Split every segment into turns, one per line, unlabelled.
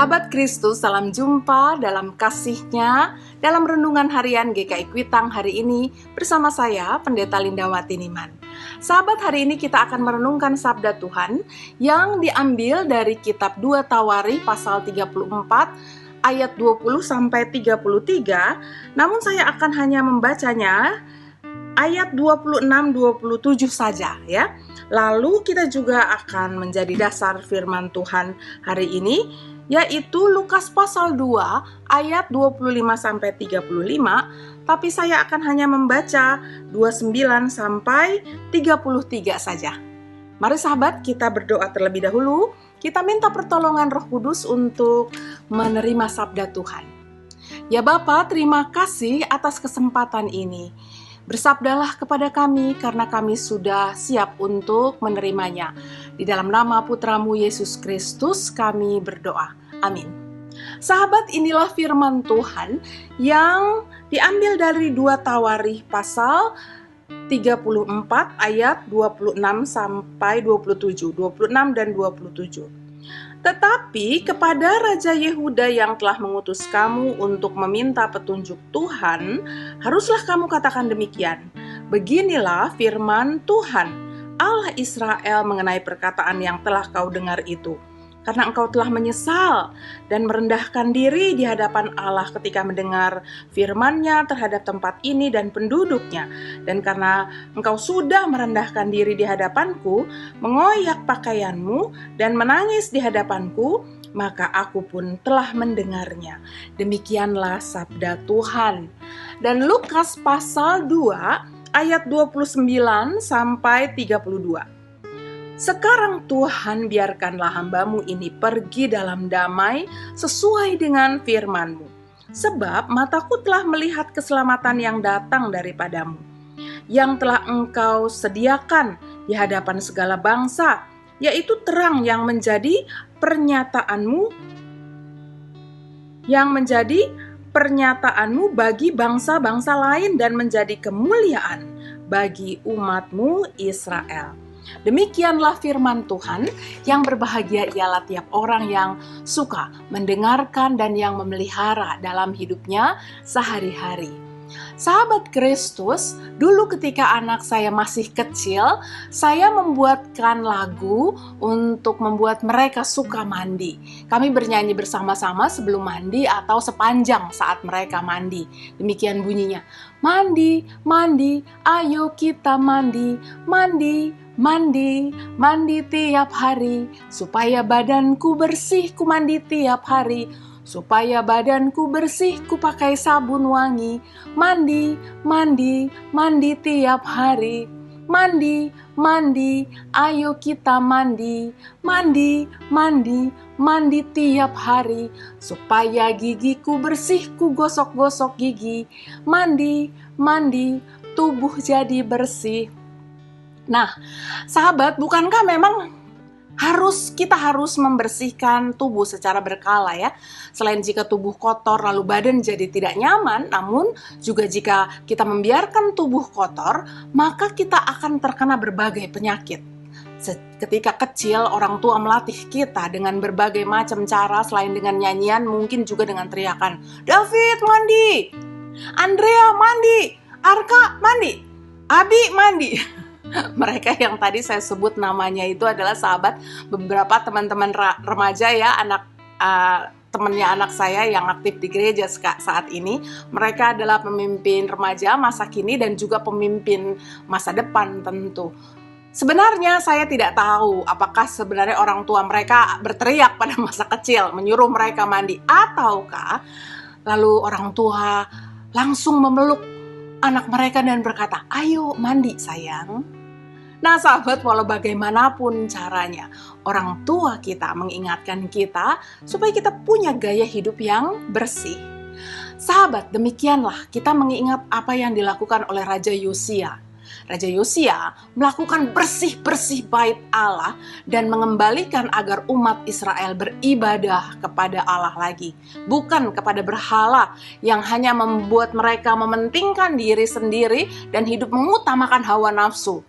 Sahabat Kristus, salam jumpa dalam kasih-Nya dalam renungan harian GKI Kuitang hari ini bersama saya, Pendeta Lindawati Niman. Sahabat, hari ini kita akan merenungkan sabda Tuhan yang diambil dari kitab 2 Tawarikh pasal 34 ayat 20 sampai 33. Namun saya akan hanya membacanya ayat 26-27 saja ya. Lalu kita juga akan menjadi dasar firman Tuhan hari ini, yaitu Lukas pasal 2 ayat 25 sampai 35, tapi saya akan hanya membaca 29 sampai 33 saja. Mari sahabat, kita berdoa terlebih dahulu. Kita minta pertolongan Roh Kudus untuk menerima sabda Tuhan. Ya Bapa, terima kasih atas kesempatan ini. Bersabdalah kepada kami karena kami sudah siap untuk menerimanya. Di dalam nama Putramu Yesus Kristus kami berdoa. Amin. Sahabat, inilah firman Tuhan yang diambil dari 2 Tawarikh pasal 34 ayat 26 sampai 27, 26 dan 27. Tetapi kepada Raja Yehuda yang telah mengutus kamu untuk meminta petunjuk Tuhan, haruslah kamu katakan demikian. Beginilah firman Tuhan, Allah Israel mengenai perkataan yang telah kau dengar itu. Karena engkau telah menyesal dan merendahkan diri di hadapan Allah ketika mendengar firman-Nya terhadap tempat ini dan penduduknya. Dan karena engkau sudah merendahkan diri di hadapanku, mengoyak pakaianmu dan menangis di hadapanku, maka aku pun telah mendengarnya. Demikianlah sabda Tuhan. Dan Lukas pasal 2 ayat 29 sampai 32. Sekarang Tuhan, biarkanlah hamba-Mu ini pergi dalam damai sesuai dengan firman-Mu. Sebab mataku telah melihat keselamatan yang datang daripadamu, yang telah Engkau sediakan di hadapan segala bangsa, yaitu terang yang menjadi pernyataanmu bagi bangsa-bangsa lain dan menjadi kemuliaan bagi umat-Mu Israel. Demikianlah firman Tuhan. Yang berbahagia ialah tiap orang yang suka mendengarkan dan yang memelihara dalam hidupnya sehari-hari. Sahabat Kristus, dulu ketika anak saya masih kecil, saya membuatkan lagu untuk membuat mereka suka mandi. Kami bernyanyi bersama-sama sebelum mandi atau sepanjang saat mereka mandi. Demikian bunyinya. Mandi, mandi, ayo kita mandi, mandi, mandi, mandi tiap hari, supaya badanku bersih, ku mandi tiap hari. Supaya badanku bersih, ku pakai sabun wangi. Mandi, mandi, mandi tiap hari. Mandi, mandi, ayo kita mandi. Mandi, mandi, mandi tiap hari. Supaya gigiku bersih, ku gosok-gosok gigi. Mandi, mandi, tubuh jadi bersih. Nah, sahabat, bukankah memang kita harus membersihkan tubuh secara berkala ya. Selain jika tubuh kotor lalu badan jadi tidak nyaman, namun juga jika kita membiarkan tubuh kotor, maka kita akan terkena berbagai penyakit. Ketika kecil, orang tua melatih kita dengan berbagai macam cara, selain dengan nyanyian, mungkin juga dengan teriakan, David mandi, Andrea mandi, Arka mandi, Abi mandi. Mereka yang tadi saya sebut namanya itu adalah sahabat beberapa teman-teman remaja ya, temannya anak saya yang aktif di gereja saat ini. Mereka adalah pemimpin remaja masa kini dan juga pemimpin masa depan tentu. Sebenarnya saya tidak tahu apakah sebenarnya orang tua mereka berteriak pada masa kecil menyuruh mereka mandi, ataukah lalu orang tua langsung memeluk anak mereka dan berkata, ayo mandi sayang. Nah sahabat, walau bagaimanapun caranya, orang tua kita mengingatkan kita supaya kita punya gaya hidup yang bersih. Sahabat, demikianlah kita mengingat apa yang dilakukan oleh Raja Yosia. Raja Yosia melakukan bersih-bersih bait Allah dan mengembalikan agar umat Israel beribadah kepada Allah lagi, bukan kepada berhala yang hanya membuat mereka mementingkan diri sendiri dan hidup mengutamakan hawa nafsu.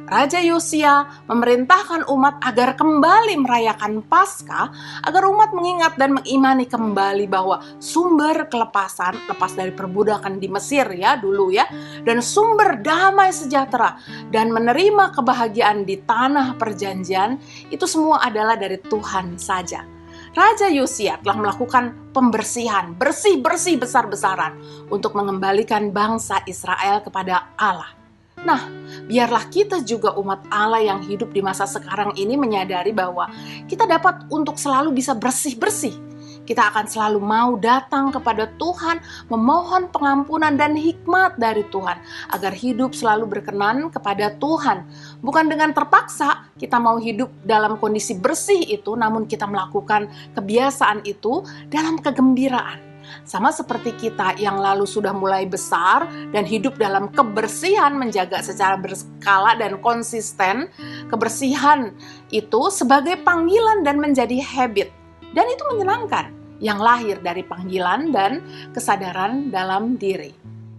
Raja Yosia memerintahkan umat agar kembali merayakan Paskah, agar umat mengingat dan mengimani kembali bahwa sumber kelepasan, lepas dari perbudakan di Mesir ya dulu ya, dan sumber damai sejahtera dan menerima kebahagiaan di tanah perjanjian, itu semua adalah dari Tuhan saja. Raja Yosia telah melakukan pembersihan, bersih-bersih besar-besaran untuk mengembalikan bangsa Israel kepada Allah. Nah, biarlah kita juga umat Allah yang hidup di masa sekarang ini menyadari bahwa kita dapat untuk selalu bisa bersih-bersih. Kita akan selalu mau datang kepada Tuhan, memohon pengampunan dan hikmat dari Tuhan, agar hidup selalu berkenan kepada Tuhan. Bukan dengan terpaksa kita mau hidup dalam kondisi bersih itu, namun kita melakukan kebiasaan itu dalam kegembiraan. Sama seperti kita yang lalu sudah mulai besar dan hidup dalam kebersihan, menjaga secara berskala dan konsisten. Kebersihan itu sebagai panggilan dan menjadi habit. Dan itu menyenangkan, yang lahir dari panggilan dan kesadaran dalam diri.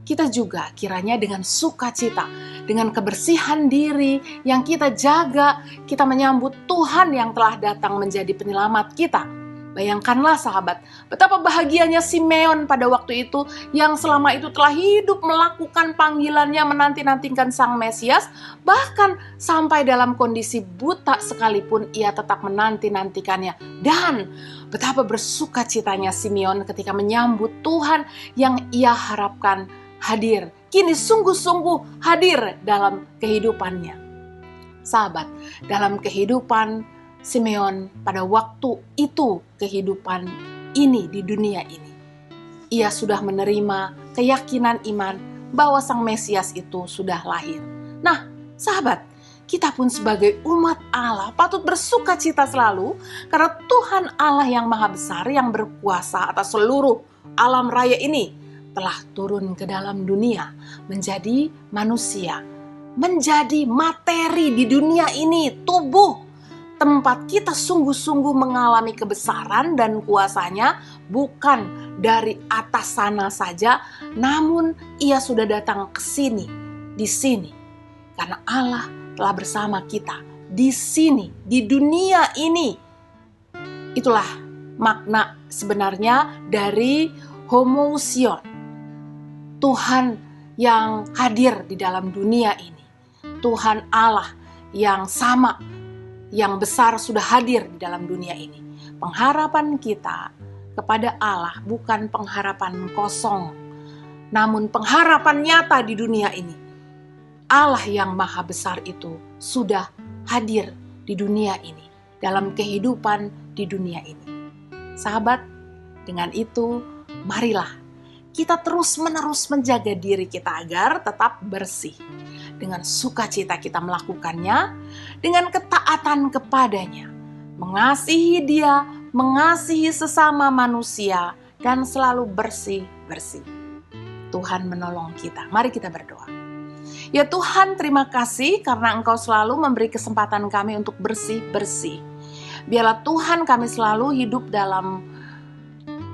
Kita juga kiranya dengan sukacita, dengan kebersihan diri yang kita jaga, kita menyambut Tuhan yang telah datang menjadi penyelamat kita. Bayangkanlah sahabat, betapa bahagianya Simeon pada waktu itu yang selama itu telah hidup melakukan panggilannya, menanti-nantikan Sang Mesias, bahkan sampai dalam kondisi buta sekalipun ia tetap menanti-nantikannya. Dan betapa bersukacitanya Simeon ketika menyambut Tuhan yang ia harapkan hadir. Kini sungguh-sungguh hadir dalam kehidupannya. Sahabat, dalam kehidupan Simeon pada waktu itu, kehidupan ini di dunia ini, ia sudah menerima keyakinan iman bahwa Sang Mesias itu sudah lahir. Nah, sahabat, kita pun sebagai umat Allah patut bersukacita selalu karena Tuhan Allah yang Maha Besar, yang berkuasa atas seluruh alam raya ini telah turun ke dalam dunia menjadi manusia, menjadi materi di dunia ini, tubuh. Tempat kita sungguh-sungguh mengalami kebesaran dan kuasanya bukan dari atas sana saja, namun ia sudah datang ke sini, di sini. Karena Allah telah bersama kita di sini, di dunia ini. Itulah makna sebenarnya dari homoousion. Tuhan yang hadir di dalam dunia ini. Tuhan Allah yang sama, yang besar sudah hadir di dalam dunia ini. Pengharapan kita kepada Allah bukan pengharapan kosong, namun pengharapan nyata di dunia ini. Allah yang Maha Besar itu sudah hadir di dunia ini, dalam kehidupan di dunia ini. Sahabat, dengan itu marilah kita terus-menerus menjaga diri kita agar tetap bersih. Dengan sukacita kita melakukannya, dengan ketaatan kepadanya, mengasihi Dia, mengasihi sesama manusia, dan selalu bersih-bersih. Tuhan menolong kita. Mari kita berdoa. Ya Tuhan, terima kasih karena Engkau selalu memberi kesempatan kami untuk bersih-bersih. Biarlah Tuhan kami selalu hidup dalam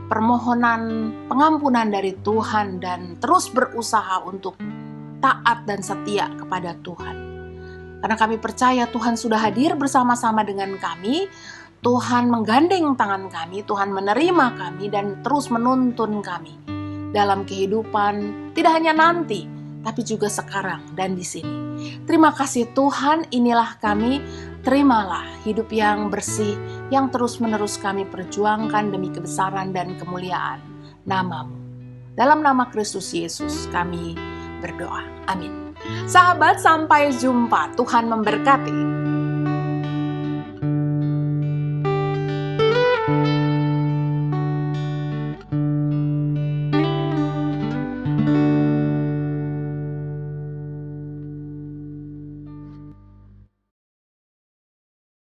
permohonan pengampunan dari Tuhan dan terus berusaha untuk taat dan setia kepada Tuhan. Karena kami percaya Tuhan sudah hadir bersama-sama dengan kami, Tuhan menggandeng tangan kami, Tuhan menerima kami dan terus menuntun kami dalam kehidupan tidak hanya nanti, tapi juga sekarang dan di sini. Terima kasih Tuhan, inilah kami. Terimalah hidup yang bersih yang terus-menerus kami perjuangkan demi kebesaran dan kemuliaan nama-Mu. Dalam nama Kristus Yesus kami berdoa. Amin. Sahabat, sampai jumpa. Tuhan memberkati.